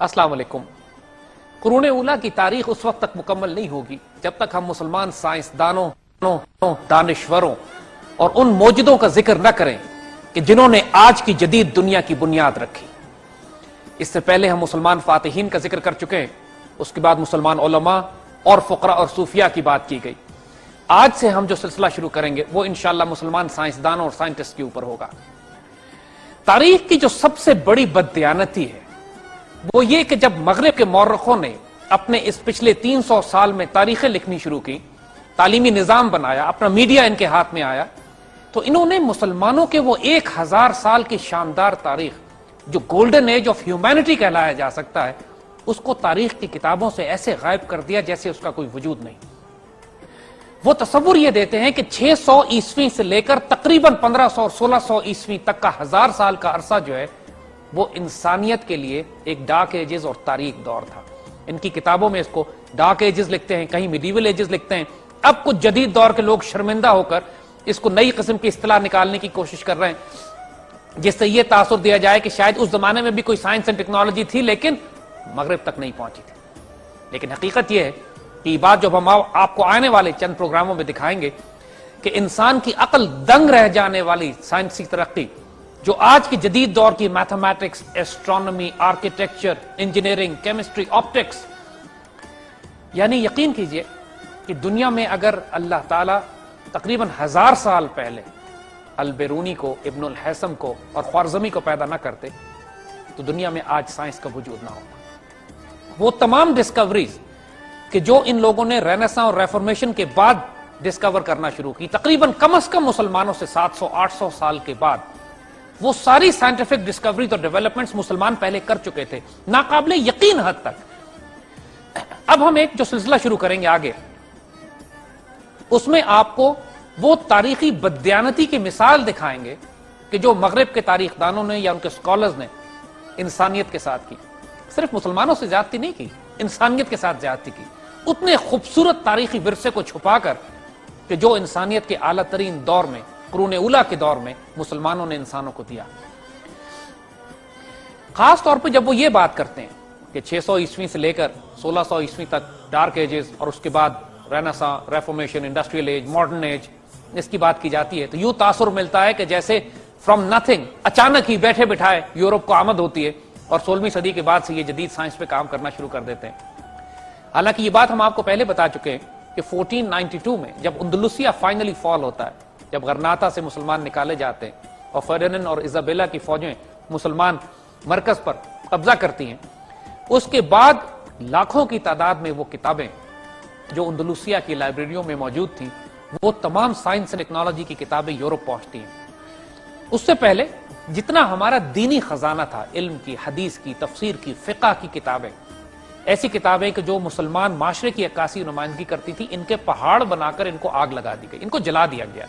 السلام علیکم۔ قرون اولیٰ کی تاریخ اس وقت تک مکمل نہیں ہوگی جب تک ہم مسلمان سائنسدانوں، دانشوروں اور ان موجودوں کا ذکر نہ کریں کہ جنہوں نے آج کی جدید دنیا کی بنیاد رکھی۔ اس سے پہلے ہم مسلمان فاتحین کا ذکر کر چکے ہیں، اس کے بعد مسلمان علماء اور فقراء اور صوفیاء کی بات کی گئی۔ آج سے ہم جو سلسلہ شروع کریں گے وہ انشاءاللہ مسلمان سائنسدانوں اور سائنٹسٹ کے اوپر ہوگا۔ تاریخ کی جو سب سے بڑی بددیانتی ہے وہ یہ کہ جب مغرب کے مورخوں نے اپنے اس پچھلے 300 سال میں تاریخیں لکھنی شروع کی، تعلیمی نظام بنایا، اپنا میڈیا ان کے ہاتھ میں آیا، تو انہوں نے مسلمانوں کے وہ 1000 سال کی شاندار تاریخ جو گولڈن ایج آف ہیومینٹی کہلایا جا سکتا ہے، اس کو تاریخ کی کتابوں سے ایسے غائب کر دیا جیسے اس کا کوئی وجود نہیں۔ وہ تصور یہ دیتے ہیں کہ 600 عیسوی سے لے کر تقریباً 1500 اور 1600 عیسوی تک کا 1000 سال کا عرصہ جو ہے وہ انسانیت کے لیے ایک ڈارک ایجز اور تاریک دور تھا۔ ان کی کتابوں میں اس کو ڈارک ایجز لکھتے ہیں، کہیں میڈیول ایجز لکھتے ہیں۔ اب کچھ جدید دور کے لوگ شرمندہ ہو کر اس کو نئی قسم کی اصطلاح نکالنے کی کوشش کر رہے ہیں جس سے یہ تاثر دیا جائے کہ شاید اس زمانے میں بھی کوئی سائنس اینڈ ٹیکنالوجی تھی لیکن مغرب تک نہیں پہنچی تھی۔ لیکن حقیقت یہ ہے کہ یہ بات جب ہم آپ کو آنے والے چند پروگراموں میں دکھائیں گے کہ انسان کی عقل دنگ رہ جانے والی سائنسی ترقی جو آج کی جدید دور کی mathematics, astronomy, architecture, engineering, chemistry, optics, یعنی یقین کیجئے کہ دنیا میں اگر اللہ تعالیٰ تقریباً 1000 سال پہلے البیرونی کو، ابن الحیثم کو اور خوارزمی کو پیدا نہ کرتے تو دنیا میں آج سائنس کا وجود نہ ہوتا۔ وہ تمام ڈسکوریز کہ جو ان لوگوں نے رینیساں اور ریفارمیشن کے بعد ڈسکور کرنا شروع کی، تقریباً کم از کم مسلمانوں سے 700-800 سال کے بعد، وہ ساری سائنٹیفک ڈسکوریز اور ڈیولپمنٹس مسلمان پہلے کر چکے تھے، ناقابل یقین حد تک۔ اب ہم ایک جو سلسلہ شروع کریں گے آگے، اس میں آپ کو وہ تاریخی بددیانتی کی مثال دکھائیں گے کہ جو مغرب کے تاریخ دانوں نے یا ان کے سکالرز نے انسانیت کے ساتھ کی۔ صرف مسلمانوں سے زیادتی نہیں کی، انسانیت کے ساتھ زیادتی کی، اتنے خوبصورت تاریخی ورثے کو چھپا کر کہ جو انسانیت کے اعلیٰ ترین دور میں، قرون اولیٰ کے دور میں مسلمانوں نے انسانوں کو دیا۔ خاص طور پہ جب وہ یہ بات کرتے ہیں کہ 600 عیسوی سے لے کر 1600 عیسوی تک ڈارک ایجز اور اس کے بعد Renaissance, Reformation, industrial age, modern age, اس کی بات کی جاتی ہے تو یوں تاثر ملتا ہے کہ جیسے فرام نتھنگ اچانک ہی بیٹھے بٹھائے یورپ کو آمد ہوتی ہے اور 16ویں صدی کے بعد سے یہ جدید سائنس پہ کام کرنا شروع کر دیتے ہیں۔ حالانکہ یہ بات ہم آپ کو پہلے بتا چکے ہیں کہ 1492 میں جب اندلسیہ فائنلی فال ہوتا ہے، جب غرناطہ سے مسلمان نکالے جاتے ہیں اور فرڈیننڈ اور ایزابیلا کی فوجیں مسلمان مرکز پر قبضہ کرتی ہیں، اس کے بعد لاکھوں کی تعداد میں وہ کتابیں جو اندلسیہ کی لائبریریوں میں موجود تھیں، وہ تمام سائنس اینڈ ٹیکنالوجی کی کتابیں یورپ پہنچتی ہیں۔ اس سے پہلے جتنا ہمارا دینی خزانہ تھا، علم کی، حدیث کی، تفسیر کی، فقہ کی کتابیں، ایسی کتابیں کہ جو مسلمان معاشرے کی عکاسی نمائندگی کرتی تھی، ان کے پہاڑ بنا کر ان کو آگ لگا دی گئی، ان کو جلا دیا گیا۔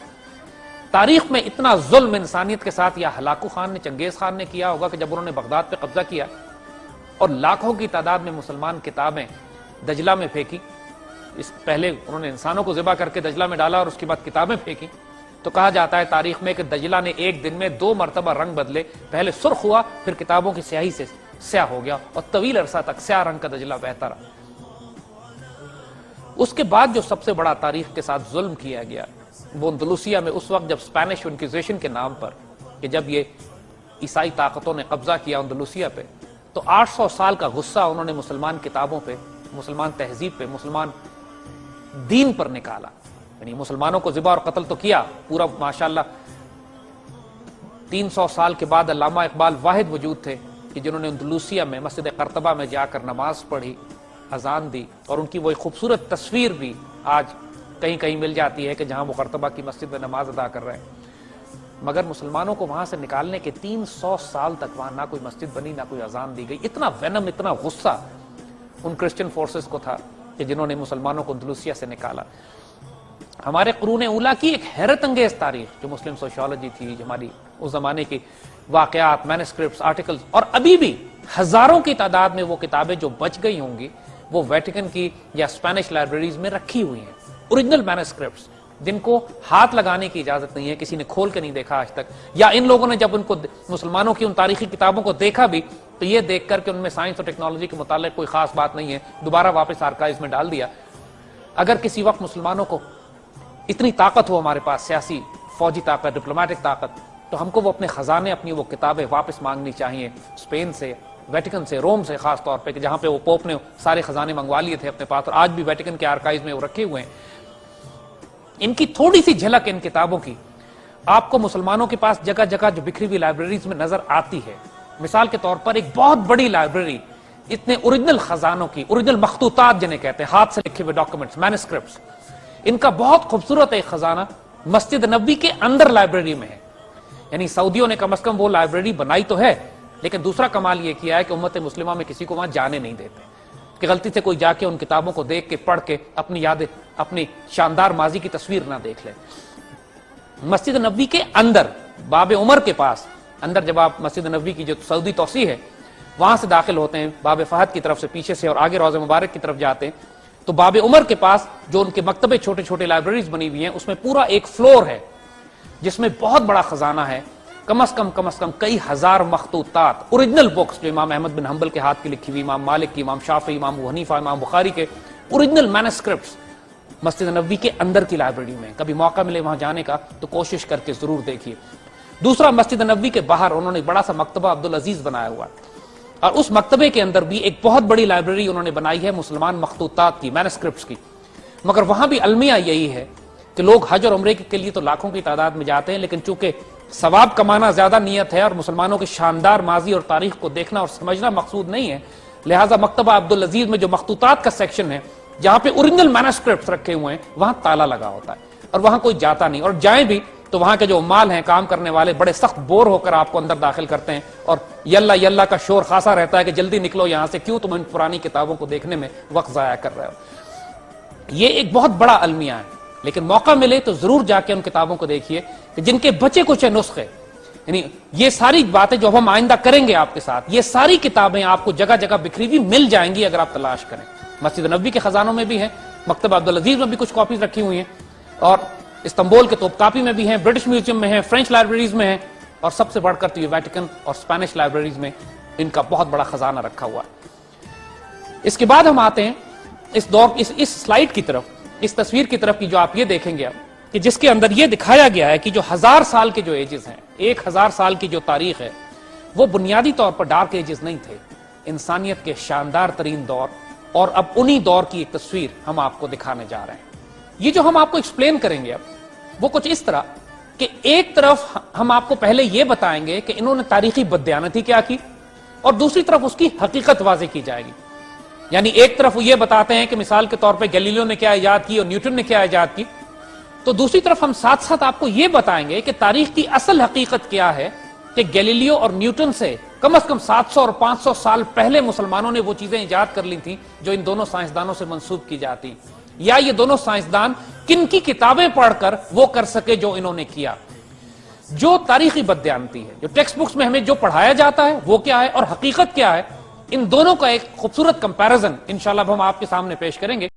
تاریخ میں اتنا ظلم انسانیت کے ساتھ یا ہلاکو خان نے، چنگیز خان نے کیا ہوگا کہ جب انہوں نے بغداد پہ قبضہ کیا اور لاکھوں کی تعداد میں مسلمان کتابیں دجلہ میں پھینکی۔ اس پہلے انہوں نے انسانوں کو ذبح کر کے دجلہ میں ڈالا اور اس کے بعد کتابیں پھینکی، تو کہا جاتا ہے تاریخ میں کہ دجلہ نے ایک دن میں 2 مرتبہ رنگ بدلے، پہلے سرخ ہوا پھر کتابوں کی سیاہی سے سیاہ ہو گیا اور طویل عرصہ تک سیاہ رنگ کا دجلہ بہتا رہا۔ اس کے بعد جو سب سے بڑا تاریخ کے ساتھ ظلم کیا گیا وہ اندلسیہ میں اس وقت جب اسپینش انکویزیشن کے نام پر، کہ جب یہ عیسائی طاقتوں نے قبضہ کیا اندلسیہ پہ، تو 800 سال کا غصہ انہوں نے مسلمان کتابوں پہ، مسلمان تہذیب پہ، مسلمان دین پر نکالا۔ یعنی مسلمانوں کو ذبح اور قتل تو کیا پورا، ماشاءاللہ 300 سال کے بعد علامہ اقبال واحد وجود تھے کہ جنہوں نے اندلسیہ میں مسجد قرطبہ میں جا کر نماز پڑھی، اذان دی، اور ان کی وہ ایک خوبصورت تصویر بھی آج کہیں کہیں مل جاتی ہے کہ جہاں وہ قرطبہ کی مسجد میں نماز ادا کر رہے ہیں۔ مگر مسلمانوں کو وہاں سے نکالنے کے 300 سال تک وہاں نہ کوئی مسجد بنی، نہ کوئی اذان دی گئی۔ اتنا وینم، اتنا غصہ ان کرسچن فورسز کو تھا کہ جنہوں نے مسلمانوں کو اندلسیہ سے نکالا۔ ہمارے قرون اولیٰ کی ایک حیرت انگیز تاریخ جو مسلم سوشیولوجی تھی، جو ہماری اس زمانے کی واقعات، مینuscripts، آرٹیکلز، اور ابھی بھی ہزاروں کی تعداد میں وہ کتابیں جو بچ گئی ہوں گی وہ ویٹیکن کی یا اسپینش لائبریریز میں رکھی ہوئی ہیں، اوریجنل مینuscripts جن کو ہاتھ لگانے کی اجازت نہیں ہے، کسی نے کھول کے نہیں دیکھا آج تک، یا ان لوگوں نے جب ان کو مسلمانوں کی ان تاریخی کتابوں کو دیکھا بھی تو یہ دیکھ کر کہ ان میں سائنس اور ٹیکنالوجی کے متعلق کوئی خاص بات نہیں ہے، دوبارہ واپس آرکائیوز میں ڈال دیا۔ اگر کسی وقت مسلمانوں کو اتنی طاقت ہو ہمارے پاس، سیاسی فوجی طاقت، ڈپلومیٹک طاقت، تو ہم کو وہ اپنے خزانے، اپنی وہ کتابیں واپس مانگنی چاہیے اسپین سے، ویٹیکن سے، روم سے خاص طور پہ، کہ جہاں پہ وہ پوپ نے سارے خزانے منگوا لیے تھے اپنے پاس، اور آج بھی ویٹیکن کے آرکائیوز میں وہ رکھے ہوئے ہیں۔ ان کی تھوڑی سی جھلک ان کتابوں کی آپ کو مسلمانوں کے پاس جگہ جگہ جو بکھری ہوئی لائبریریز میں نظر آتی ہے۔ مثال کے طور پر ایک بہت بڑی لائبریری اتنے اوریجنل خزانوں کی، اوریجنل مخطوطات جنہیں کہتے ہیں، ہاتھ سے لکھے ہوئے ڈاکومنٹس، مینuscripts، ان کا بہت خوبصورت ایک خزانہ مسجد نبوی کے اندر لائبریری میں ہے۔ یعنی سعودیوں نے کم از کم وہ لائبریری بنائی تو ہے، لیکن دوسرا کمال یہ کیا ہے کہ امت مسلمہ میں کسی کو وہاں جانے نہیں دیتے کہ غلطی سے کوئی جا کے ان کتابوں کو دیکھ کے پڑھ کے اپنی یادیں، اپنی شاندار ماضی کی تصویر نہ دیکھ لے۔ مسجد نبوی کے اندر باب عمر کے پاس، اندر جب آپ مسجد نبوی کی جو سعودی توسیع ہے وہاں سے داخل ہوتے ہیں، باب فہد کی طرف سے پیچھے سے، اور آگے روضہ مبارک کی طرف جاتے ہیں، تو باب عمر کے پاس جو ان کے مکتبے چھوٹے چھوٹے لائبریریز بنی ہوئی ہیں، اس میں پورا ایک فلور ہے جس میں بہت بڑا خزانہ ہے، کم از کم کئی ہزار مخطوطات، اوریجنل بکس جو امام احمد بن حنبل کے ہاتھ کی لکھی ہوئی، امام مالک کی، امام شافعی، امام ابو حنیفہ، امام بخاری کے اوریجنل مینuscripts مسجد نبوی کے اندر کی لائبریری میں۔ کبھی موقع ملے وہاں جانے کا تو کوشش کر کے ضرور دیکھیے۔ دوسرا، مسجد نبوی کے باہر انہوں نے بڑا سا مکتبہ عبدالعزیز بنایا ہوا ہے، اور اس مکتبے کے اندر بھی ایک بہت بڑی لائبریری انہوں نے بنائی ہے مسلمان مخطوطات کی، مینuscripts کی۔ مگر وہاں بھی المیہ یہی ہے کہ لوگ حج اور عمرے کے لیے تو لاکھوں کی تعداد میں جاتے ہیں، لیکن چونکہ ثواب کمانا زیادہ نیت ہے اور مسلمانوں کے شاندار ماضی اور تاریخ کو دیکھنا اور سمجھنا مقصود نہیں ہے، لہٰذا مکتبہ عبدالعزیز میں جو مخطوطات کا سیکشن ہے جہاں پہ اوریجنل مینuscripts رکھے ہوئے ہیں، وہاں تالا لگا ہوتا ہے اور وہاں کوئی جاتا نہیں، اور جائیں بھی تو وہاں کے جو عمال ہیں، کام کرنے والے، بڑے سخت بور ہو کر آپ کو اندر داخل کرتے ہیں، اور یلا یلا کا شور خاصا رہتا ہے کہ جلدی نکلو یہاں سے، کیوں تم ان پرانی کتابوں کو دیکھنے میں وقت ضائع کر رہے ہو۔ یہ ایک بہت بڑا المیہ ہے، لیکن موقع ملے تو ضرور جا کے ان کتابوں کو دیکھیے کہ جن کے بچے کچھ نسخے، یعنی یہ ساری باتیں جو ہم آئندہ کریں گے آپ کے ساتھ، یہ ساری کتابیں آپ کو جگہ جگہ بکھری ہوئی مل جائیں گی اگر آپ تلاش کریں۔ مسجد نبوی کے خزانوں میں بھی ہیں، مکتبہ عبدالعزیز میں بھی کچھ کاپیز رکھی ہوئی ہیں، اور استنبول کے توپکاپی میں بھی ہیں، برٹش میوزیم میں ہیں، فرینچ لائبریریز میں ہیں، اور سب سے بڑھ کر تو یہ ویٹیکن اور اسپینش لائبریریز میں ان کا بہت بڑا خزانہ رکھا ہوا ہے۔ اس کے بعد ہم آتے ہیں اس سلائیڈ کی طرف، اس تصویر کی طرف کی جو آپ یہ دیکھیں گے کہ جس کے اندر یہ دکھایا گیا ہے کہ جو 1000 سال کے جو ایجز ہیں، 1000 سال کی جو تاریخ ہے، وہ بنیادی طور پر ڈارک ایجز نہیں تھے، انسانیت کے شاندار ترین دور، اور اب انہی دور کی ایک تصویر ہم آپ کو دکھانے جا رہے ہیں۔ یہ جو ہم آپ کو ایکسپلین کریں گے اب، وہ کچھ اس طرح کہ ایک طرف ہم آپ کو پہلے یہ بتائیں گے کہ انہوں نے تاریخی بددیانتی کیا کی، اور دوسری طرف اس کی حقیقت واضح کی جائے گی۔ یعنی ایک طرف وہ یہ بتاتے ہیں کہ مثال کے طور پہ گیلیلیو نے کیا ایجاد کی اور نیوٹن نے کیا ایجاد کی، تو دوسری طرف ہم ساتھ ساتھ آپ کو یہ بتائیں گے کہ تاریخ کی اصل حقیقت کیا ہے، کہ گیلیلیو اور نیوٹن سے کم از کم 700 اور 500 سال پہلے مسلمانوں نے وہ چیزیں ایجاد کر لی تھیں جو ان دونوں سائنسدانوں سے منسوب کی جاتی، یا یہ دونوں سائنسدان کن کی کتابیں پڑھ کر وہ کر سکے جو انہوں نے کیا۔ جو تاریخی بددیانتی ہے، جو ٹیکسٹ بکس میں ہمیں جو پڑھایا جاتا ہے وہ کیا ہے، اور حقیقت کیا ہے، ان دونوں کا ایک خوبصورت کمپیرزن انشاءاللہ ہم آپ کے سامنے پیش کریں گے۔